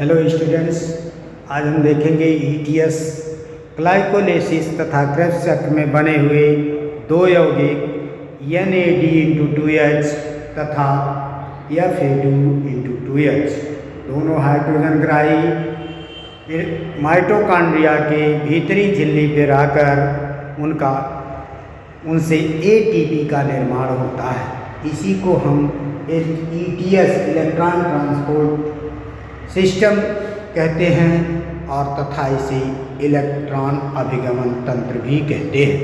Hello students, आज हम देखेंगे ईटीएस ग्लाइकोलाइसिस तथा क्रेब्स चक्र में बने हुए दो यौगिक NAD/2H तथा FA2/2H दोनों हाइड्रोजन ग्राही माइटोकॉन्ड्रिया के भीतरी झिल्ली पर आकर उनसे ATP का निर्माण होता है। इसी को हम ETS इलेक्ट्रॉन ट्रांसपोर्ट सिस्टम कहते हैं और तथा इसे इलेक्ट्रॉन अभिगमन तंत्र भी कहते हैं।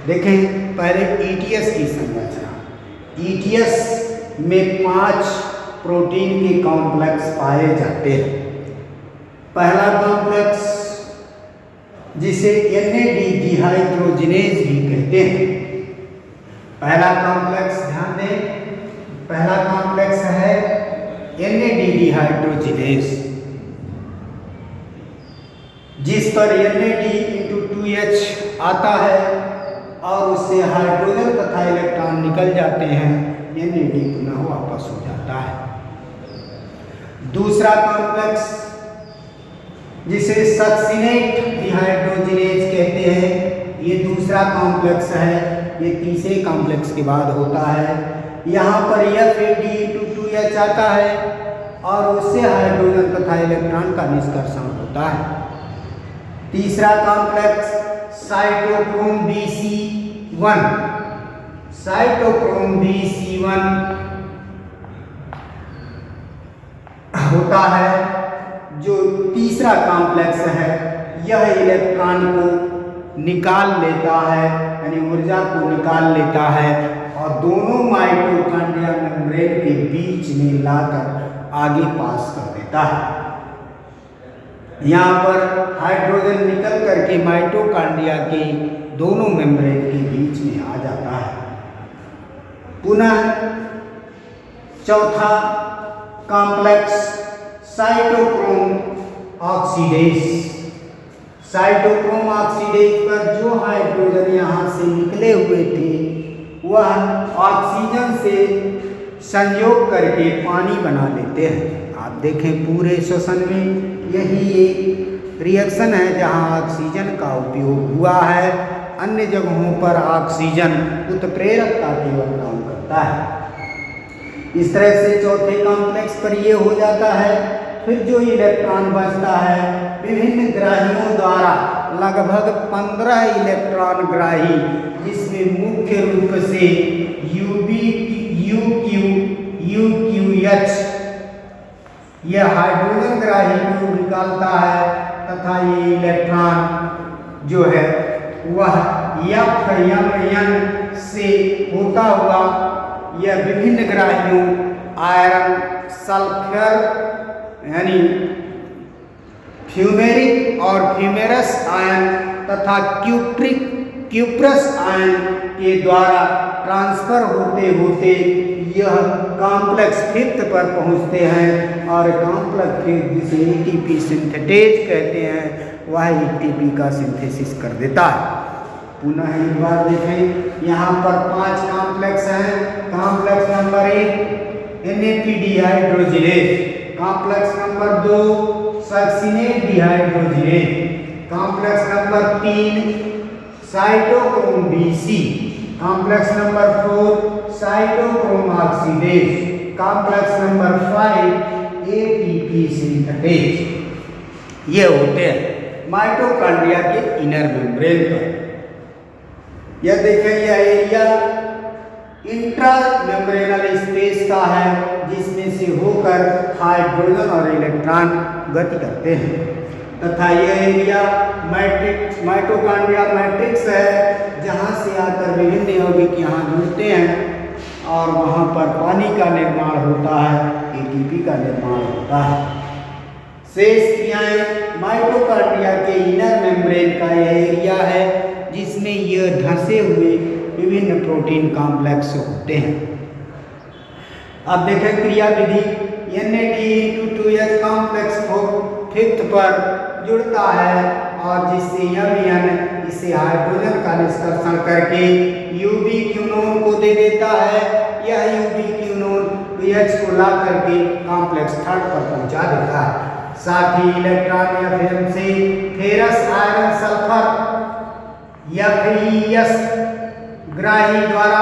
देखें पहले ETS की संरचना। ETS में 5 प्रोटीन के कॉम्प्लेक्स पाए जाते हैं। पहला कॉम्प्लेक्स जिसे NAD डिहाइड्रोजिनेज भी कहते हैं। पहला कॉम्प्लेक्स ध्यान दें, पहला कॉम्प्लेक्स है NAD डिहाइड्रोजिनेज, जिस पर NAD/2H आता है और उससे हाइड्रोजन तथा इलेक्ट्रॉन निकल जाते हैं। NAD पुनः वापस हो जाता है। दूसरा कॉम्प्लेक्स जिसे सक्सिनेट डिहाइड्रोजिनेज कहते हैं, ये दूसरा कॉम्प्लेक्स है। ये तीसरे कॉम्प्लेक्स के बाद होता है। यहाँ पर FAD/2H आता है और उससे हाइड्रोजन तथा इलेक्ट्रॉन का निष्कर्षण होता है। तीसरा complex cytochrome BC1, cytochrome BC1 होता है, जो तीसरा कॉम्प्लेक्स है। यह इलेक्ट्रॉन को निकाल लेता है, यानी ऊर्जा को निकाल लेता है और दोनों माइटोकॉन्ड्रिया मेम्ब्रेन के बीच में लाकर आगे पास कर देता है। यहाँ पर हाइड्रोजन निकल करके माइटोकॉन्ड्रिया के दोनों मेम्ब्रेन के बीच में आ जाता है। पुनः चौथा complex cytochrome oxidase. Cytochrome oxidase पर जो हाइड्रोजन यहाँ से निकले हुए थे वह ऑक्सीजन से संयोग करके पानी बना लेते हैं। आप देखें पूरे श्वसन में यही एक रिएक्शन है जहाँ ऑक्सीजन का उपयोग हुआ है। अन्य जगहों पर ऑक्सीजन उत्प्रेरक का केवल काम करता है। इस तरह से चौथे कॉम्प्लेक्स पर ये हो जाता है। फिर जो इलेक्ट्रॉन बचता है विभिन्न ग्राहियों द्वारा लगभग 15 इलेक्ट्रॉन ग्राही, जिसमें मुख्य रूप से UQH यह हाइड्रोजन ग्राही को निकालता है तथा ये इलेक्ट्रॉन जो है वह FMN से होता हुआ यह विभिन्न ग्राहियों आयरन, सल्फर यानी फ्यूमेरिक और फ्यूमेरस आयन तथा क्यूप्रस आयन के द्वारा ट्रांसफर होते होते यह कॉम्प्लेक्स 5th पर पहुंचते हैं और कॉम्प्लेक्स 5 जिसे ATP सिंथेटेज कहते हैं वह ATP का सिंथेसिस कर देता है। पुनः एक बार देखें, यहाँ पर 5 कॉम्प्लेक्स हैं। Complex number 1 NAD dehydrogenase, complex number 2 succinate dehydrogenase, complex number 3 cytochrome BC, complex number 4 cytochrome oxidase, complex number 5 ATP synthetase. ये होते हैं माइटोकॉन्ड्रिया के इनर मेम्ब्रेन पर। यह देखें, यह एरिया इंट्रा मेम्ब्रेनल स्पेस का है, जिसमें से होकर हाइड्रोजन और इलेक्ट्रॉन गति करते हैं तथा यह एरिया माइटोकॉन्ड्रिया मैट्रिक्स है, जहाँ से आकर विभिन्न यौगिक यहाँ जुड़ते हैं और वहाँ पर पानी का निर्माण होता है, ATP का निर्माण होता है। शेष क्रियाएं माइटोकॉन्ड्रिया के इनर मेम्ब्रेन का यह एरिया है, जिसमें यह धंसे हुए विभिन्न प्रोटीन कॉम्प्लेक्स होते हैं। अब देखें क्रिया विधि। NAD/2H कॉम्प्लेक्स 5th पर जुड़ता है और जिससे MN इसे हाइड्रोजन का निष्कर्षण करके यूबिक्विनोन को दे देता है। यह यूबिक्विनोन OH को ला करके कॉम्प्लेक्स 3rd पर पहुंचा देता है। साथी इलेक्ट्रॉन या फिर से फेरस आयरन सल्फर FeS ग्राही द्वारा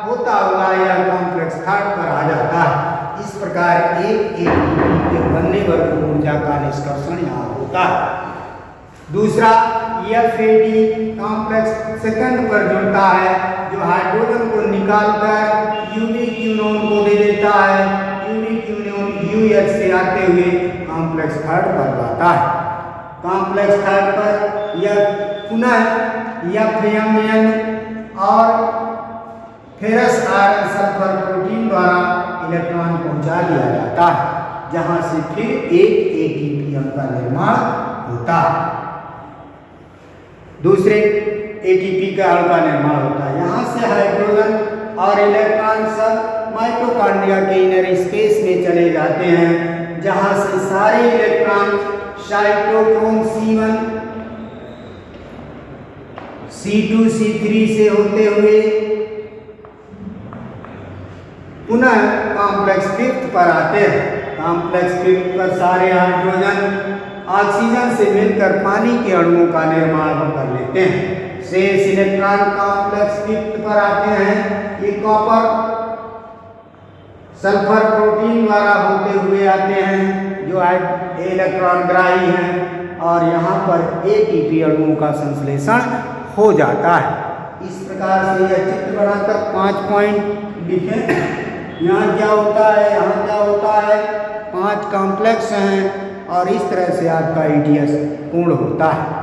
होता हुआ यह कॉम्प्लेक्स थर्ड पर आ जाता है। इस प्रकार एक ATP के बनने पर ऊर्जा का निष्कर्षण यहाँ होता है। दूसरा FAD कॉम्प्लेक्स सेकंड पर जुड़ता है, जो हाइड्रोजन को निकालकर यूनिक यूनियन को दे देता है। यूनिक यूनियन UH से आते हुए कॉम्प्लेक्स थर्ड पर लाता है। कॉम्प्लेक्स थर्ड पर यह पुनः FMN और फेरस आयरन सल्फर प्रोटीन द्वारा इलेक्ट्रॉन पहुंचा दिया जाता है, जहां से फिर एक ATP अणु का निर्माण होता है। दूसरे ATP का अणु का निर्माण होता है। यहाँ से हाइड्रोजन और इलेक्ट्रॉन सब माइटोकॉन्ड्रिया के इनर स्पेस में चले जाते हैं, जहाँ से सारे electron cytochrome C1 C2 C3 से होते हुए पुनः कॉम्प्लेक्स फिफ्थ पर आते हैं। कॉम्प्लेक्स फिफ्थ पर सारे हाइड्रोजन ऑक्सीजन से मिलकर पानी के अणुओं का निर्माण कर लेते हैं। शेष इलेक्ट्रॉन कॉम्प्लेक्स फिफ्थ पर आते हैं। ये कॉपर सल्फर प्रोटीन द्वारा होते हुए आते हैं, जो इलेक्ट्रॉन ग्राही हैं, और यहाँ पर ATP अणुओं का संश्लेषण हो जाता है। इस प्रकार से यह चित्र बनाकर 5 पॉइंट लिखें। यहाँ क्या होता है, यहाँ क्या होता है, 5 कॉम्प्लेक्स हैं और इस तरह से आपका ETS पूर्ण होता है।